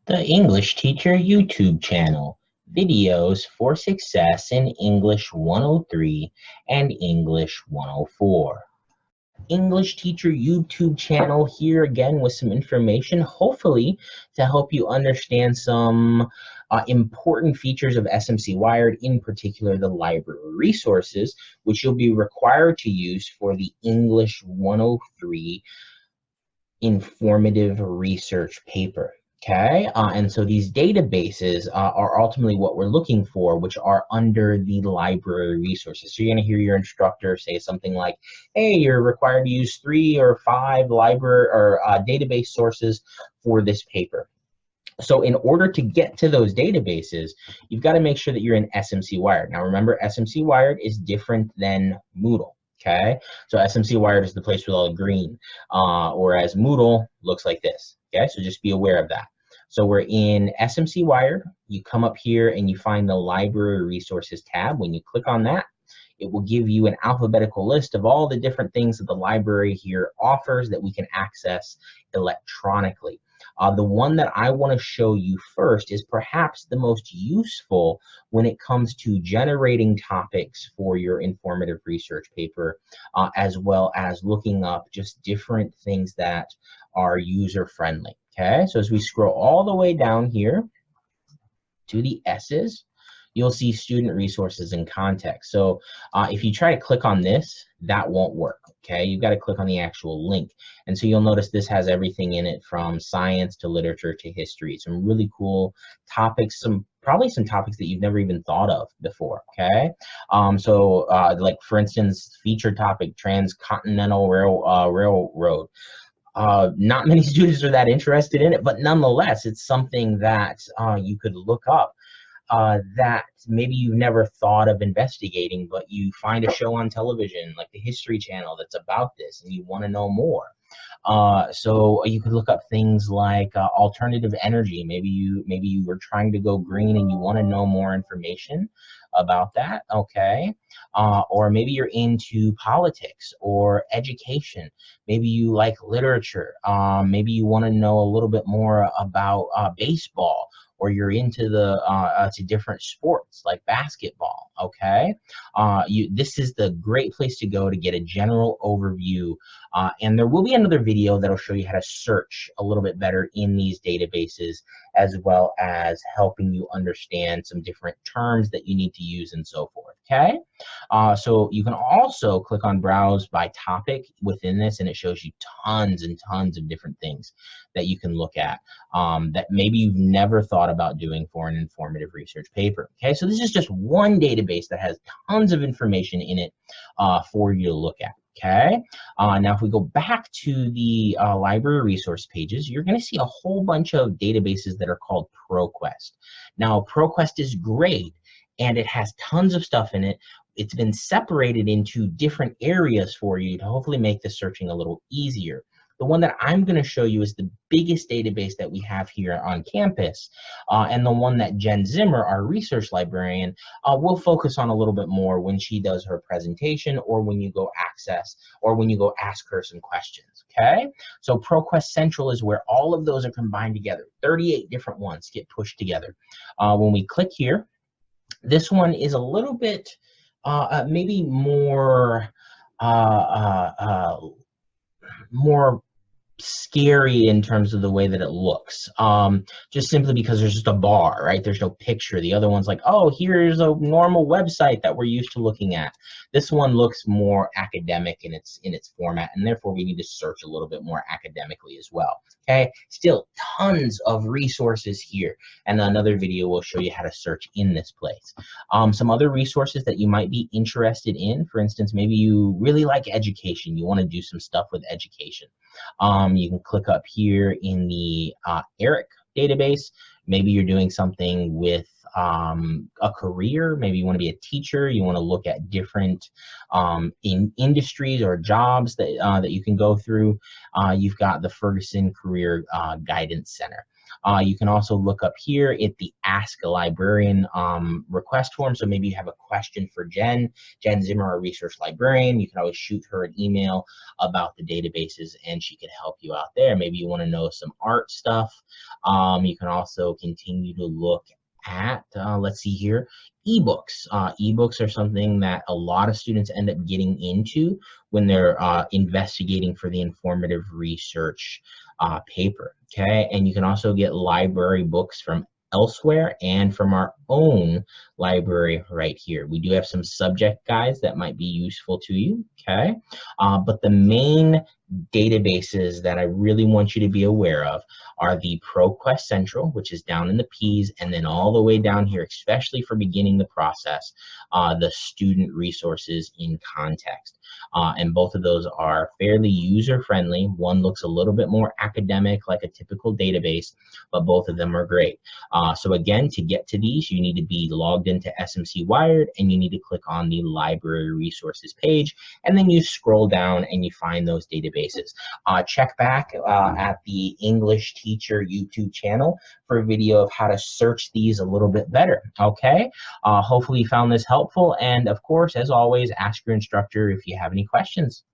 The English Teacher YouTube channel, videos for success in English 103 and English 104. English Teacher YouTube channel here again with some information, hopefully to help you understand some important features of SMC Wired, in particular the library resources, which you'll be required to use for the English 103 informative research paper. Okay, and so these databases are ultimately what we're looking for, which are under the library resources. So you're going to hear your instructor say something like, hey, you're required to use 3 or 5 library or database sources for this paper. So in order to get to those databases, you've got to make sure that you're in SMC Wired. Now remember, SMC Wired is different than Moodle. Okay, so SMC Wired is the place with all the green, whereas Moodle looks like this. Okay, so just be aware of that. So we're in SMC Wired. You come up here and you find the Library Resources tab. When you click on that, it will give you an alphabetical list of all the different things that the library here offers that we can access electronically. The one that I want to show you first is perhaps the most useful when it comes to generating topics for your informative research paper, as well as looking up just different things that are user friendly. Okay, so as we scroll all the way down here to the S's, you'll see student resources and context. So if you try to click on this, that won't work. Okay, you've got to click on the actual link. And so you'll notice this has everything in it from science to literature to history. Some really cool topics, probably some topics that you've never even thought of before. Okay, like for instance, featured topic, transcontinental railroad. Not many students are that interested in it, but nonetheless, it's something that you could look up that maybe you've never thought of investigating, but you find a show on television like the History Channel that's about this and you want to know more. So you could look up things like alternative energy. Maybe you were trying to go green and you want to know more information about that. Okay, or maybe you're into politics or education. Maybe you like literature. Maybe you want to know a little bit more about baseball, or you're into to different sports like basketball. Okay, this is the great place to go to get a general overview. And there will be another video that'll show you how to search a little bit better in these databases, as well as helping you understand some different terms that you need to use and so forth. Okay, so you can also click on browse by topic within this, and it shows you tons and tons of different things that you can look at that maybe you've never thought about doing for an informative research paper. Okay, so this is just one database that has tons of information in it for you to look at. Okay, now if we go back to the library resource pages, you're going to see a whole bunch of databases that are called ProQuest. Now, ProQuest is great, and it has tons of stuff in it. It's been separated into different areas for you to hopefully make the searching a little easier. The one that I'm going to show you is the biggest database that we have here on campus, and the one that Jen Zimmer, our research librarian, will focus on a little bit more when she does her presentation, or when you go ask her some questions. Okay, so ProQuest Central is where all of those are combined together. 38 different ones get pushed together. When we click here, this one is a little bit maybe more more scary in terms of the way that it looks, just simply because there's just a bar, right? There's no picture. The other one's like, oh, here's a normal website that we're used to looking at. This one looks more academic in its format, and therefore we need to search a little bit more academically as well. Okay, still tons of resources here, and another video will show you how to search in this place. Some other resources that you might be interested in, for instance, maybe you really like education, you want to do some stuff with education. You can click up here in the ERIC database. Maybe you're doing something with a career, maybe you want to be a teacher, you want to look at different in industries or jobs that you can go through, you've got the Ferguson Career Guidance Center. You can also look up here at the Ask a Librarian request form. So maybe you have a question for Jen Zimmer, our research librarian. You can always shoot her an email about the databases and she could help you out there. Maybe you want to know some art stuff. You can also continue to look at, let's see here, ebooks. Ebooks are something that a lot of students end up getting into when they're investigating for the informative research paper, okay? And you can also get library books from elsewhere and from our own library right here. We do have some subject guides that might be useful to you, okay? But the main databases that I really want you to be aware of are the ProQuest Central, which is down in the P's, and then all the way down here, especially for beginning the process, the Student Resources in Context. And both of those are fairly user-friendly. One looks a little bit more academic, like a typical database, but both of them are great. So again, to get to these, you need to be logged into SMC Wired, and you need to click on the Library Resources page, and then you scroll down and you find those databases. Check back at the English Teacher YouTube channel for a video of how to search these a little bit better, okay? Hopefully you found this helpful, and of course, as always, ask your instructor if you have any questions.